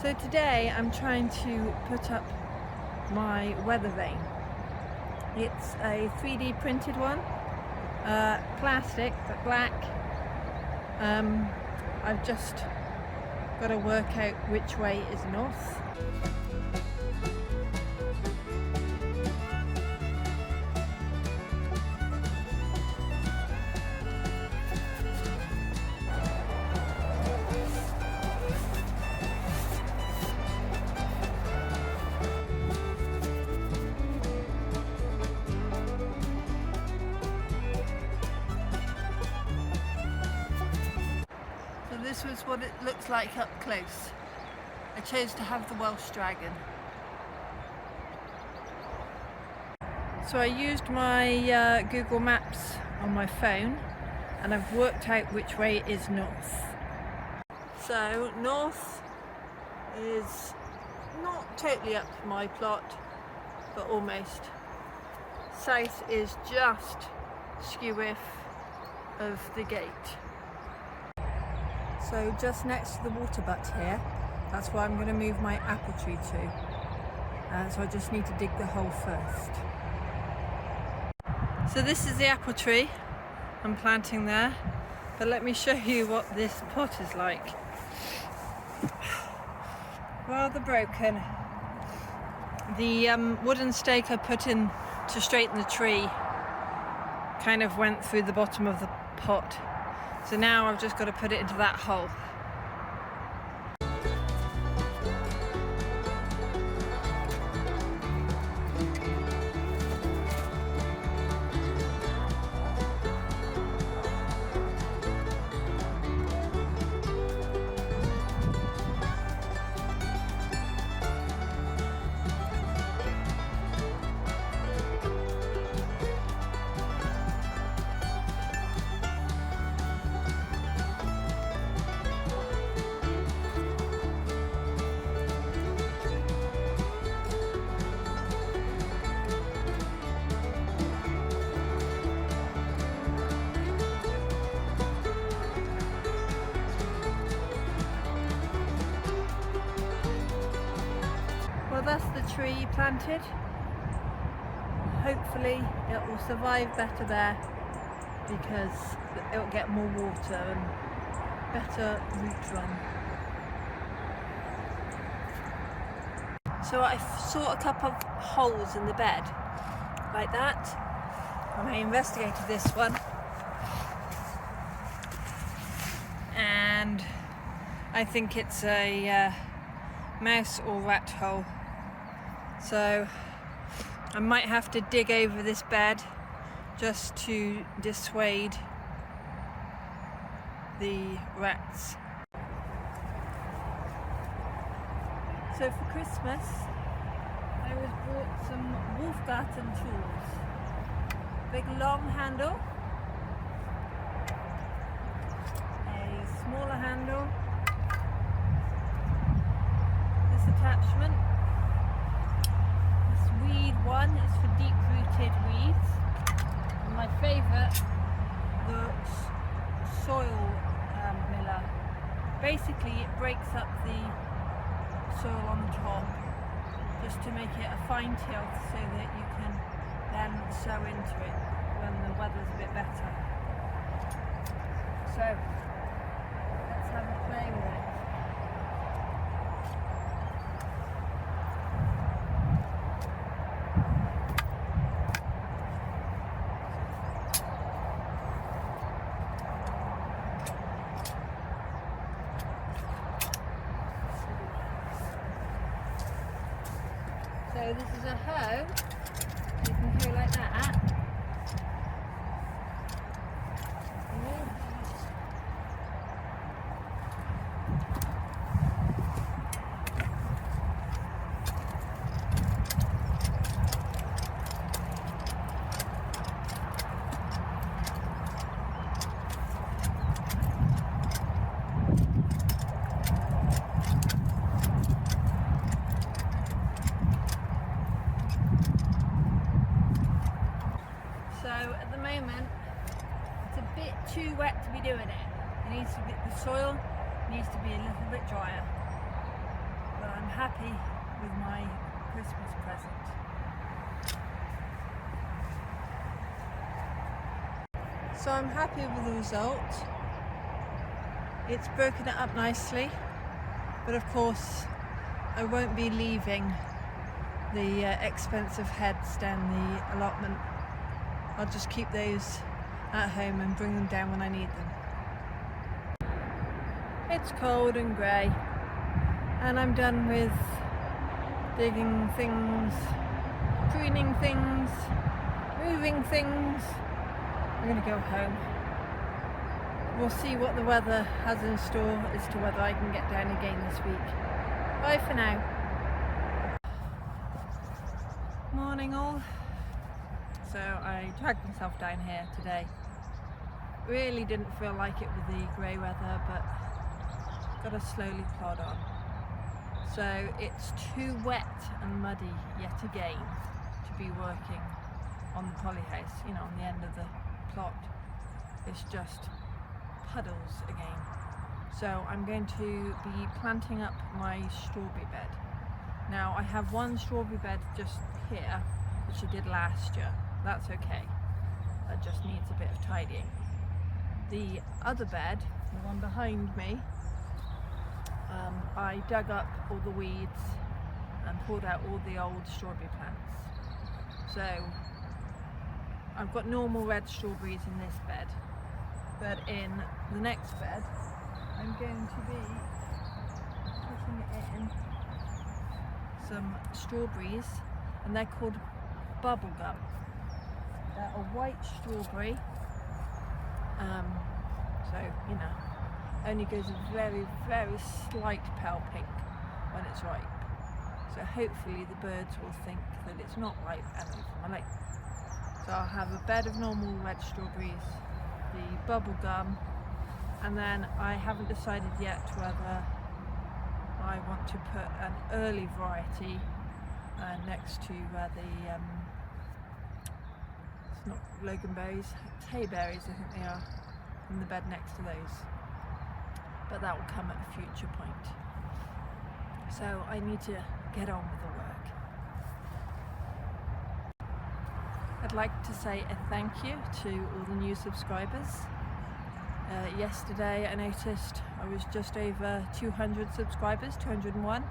So today I'm trying to put up my weather vane. It's a 3D printed one, plastic but black. I've just got to work out which way is north. So this was what it looks like up close. I chose to have the Welsh dragon. So I used my Google Maps on my phone and I've worked out which way is north. So north is not totally up my plot, but almost. South is just skew whiff of the gate. So just next to the water butt here, that's where I'm going to move my apple tree to. So I just need to dig the hole first. So this is the apple tree I'm planting there, but let me show you what this pot is like. Rather broken. The wooden stake I put in to straighten the tree kind of went through the bottom of the pot. So now I've just got to put it into that hole. Well, that's the tree planted. Hopefully it will survive better there because it will get more water and better root run. So I saw a couple of holes in the bed like that, and I investigated this one, and I think it's a mouse or rat hole. So I might have to dig over this bed just to dissuade the rats. So for Christmas I was bought some Wolfgarten tools. Big long handle, a smaller handle, this attachment. Weed one is for deep-rooted weeds, and my favourite, the soil miller. Basically it breaks up the soil on the top just to make it a fine tilt so that you can then sow into it when the weather's a bit better. So let's have a play with it. So this is a hoe, you can go like that. moment it's a bit too wet to be doing it. It needs to be, the soil needs to be a little bit drier. happy with my Christmas present. So I'm happy with the result. It's broken it up nicely, but of course I won't be leaving the expensive heads down the allotment. I'll just keep those at home and bring them down when I need them. It's cold and grey, and I'm done with digging things, pruning things, moving things. I'm going to go home. We'll see what the weather has in store as to whether I can get down again this week. Bye for now. Morning all. So I dragged myself down here today. Really didn't feel like it with the grey weather, but got to slowly plod on. So it's too wet and muddy yet again to be working on the polyhouse, on the end of the plot. It's just puddles again. So I'm going to be planting up my strawberry bed. Now I have one strawberry bed just here, which I did last year. That's okay. That just needs a bit of tidying. The other bed, the one behind me, I dug up all the weeds and pulled out all the old strawberry plants. So I've got normal red strawberries in this bed, but in the next bed I'm going to be putting in some strawberries, and they're called bubblegum. They're a white strawberry, so only goes a very, very slight pale pink when it's ripe. So hopefully the birds will think that it's not ripe and leave them alone. So I'll have a bed of normal red strawberries, the bubblegum, and then I haven't decided yet whether I want to put an early variety next to it's not loganberries, tayberries I think they are, in the bed next to those. But that will come at a future point. So I need to get on with the work. I'd like to say a thank you to all the new subscribers. Yesterday I noticed I was just over 200 subscribers, 201.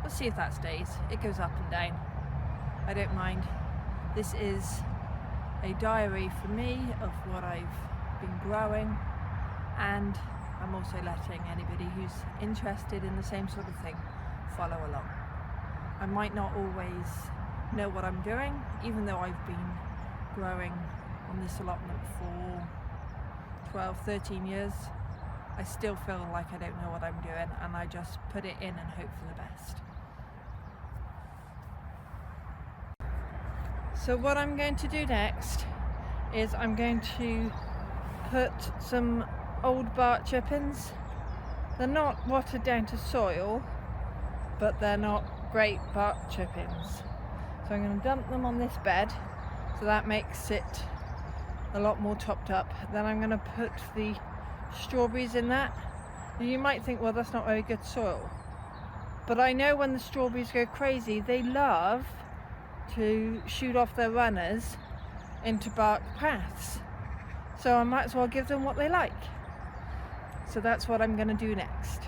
We'll see if that stays. It goes up and down. I don't mind. This is a diary for me of what I've been growing, and I'm also letting anybody who's interested in the same sort of thing follow along. I might not always know what I'm doing, even though I've been growing on this allotment for 12, 13 years. I still feel like I don't know what I'm doing, and I just put it in and hope for the best. So what I'm going to do next is I'm going to put some old bark chippings. They're not watered down to soil, but they're not great bark chippings. So I'm going to dump them on this bed, so that makes it a lot more topped up. Then I'm going to put the strawberries in that. You might think, well, that's not very good soil, but I know when the strawberries go crazy, they love to shoot off their runners into bark paths. So I might as well give them what they like. So that's what I'm going to do next.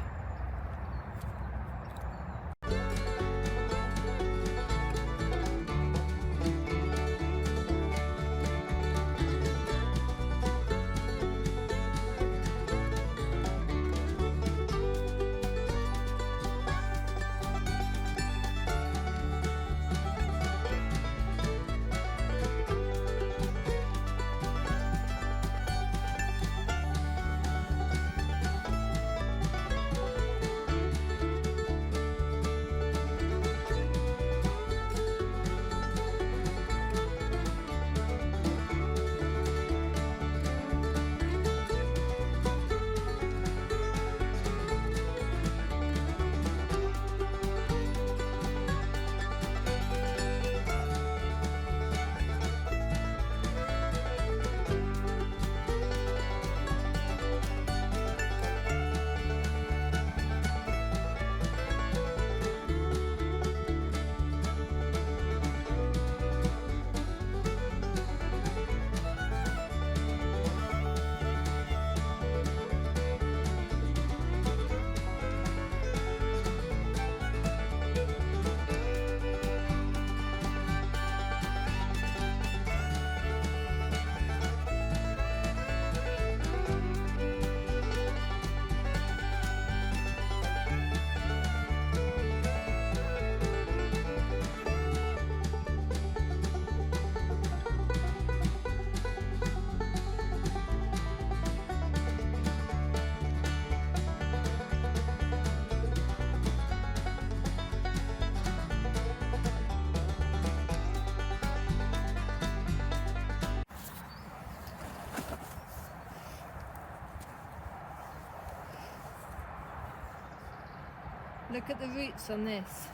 Look at the roots on this.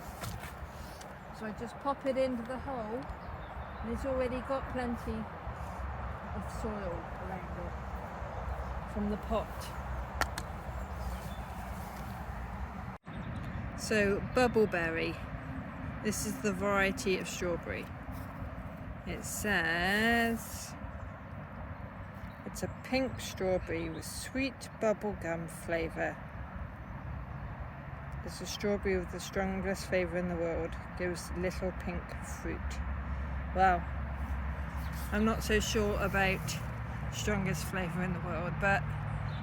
So I just pop it into the hole and it's already got plenty of soil around it from the pot. So bubbleberry, this is the variety of strawberry. It says it's a pink strawberry with sweet bubblegum flavour. It's a strawberry with the strongest flavour in the world. Gives little pink fruit. Well, I'm not so sure about strongest flavour in the world, but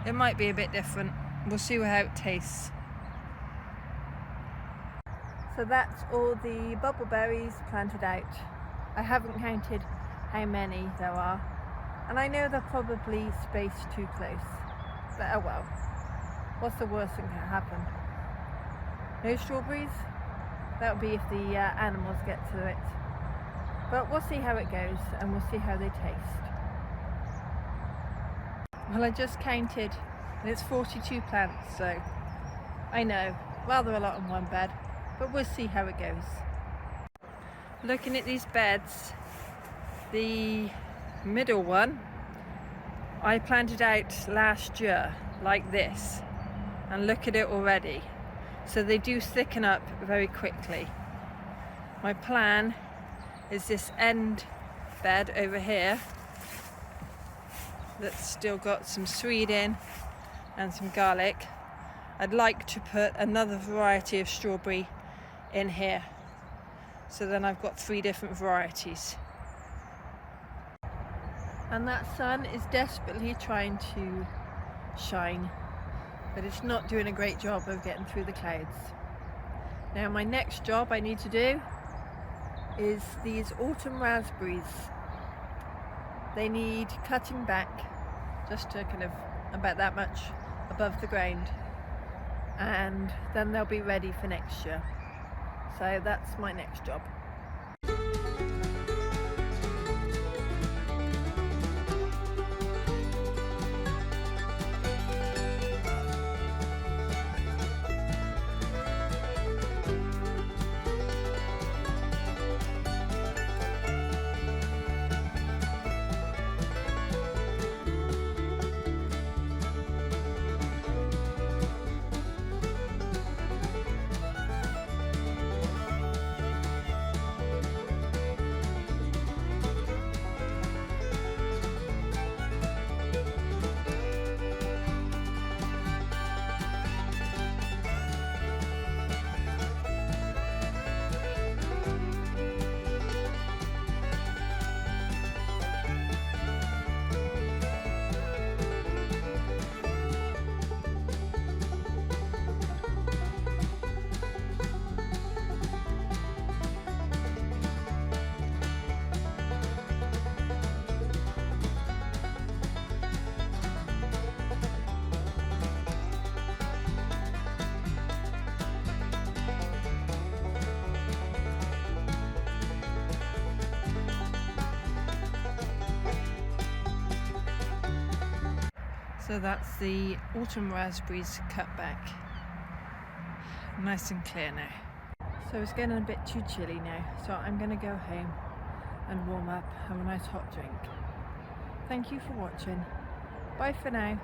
it might be a bit different. We'll see how it tastes. So that's all the bubbleberries planted out. I haven't counted how many there are, and I know they're probably spaced too close, but oh well, what's the worst thing that can happen? No strawberries? That would be if the animals get to it, but we'll see how it goes and we'll see how they taste. Well, I just counted and it's 42 plants, so I know, rather a lot in one bed, but we'll see how it goes. Looking at these beds, the middle one I planted out last year like this, and look at it already. So they do thicken up very quickly. My plan is this end bed over here that's still got some swede in and some garlic. I'd like to put another variety of strawberry in here. So then I've got 3 different varieties. And that sun is desperately trying to shine, but it's not doing a great job of getting through the clouds. Now my next job I need to do is these autumn raspberries. They need cutting back just to kind of about that much above the ground, and then they'll be ready for next year. So that's my next job. So that's the autumn raspberries cut back. Nice and clear now. So it's getting a bit too chilly now, so I'm going to go home and warm up, have a nice hot drink. Thank you for watching. Bye for now.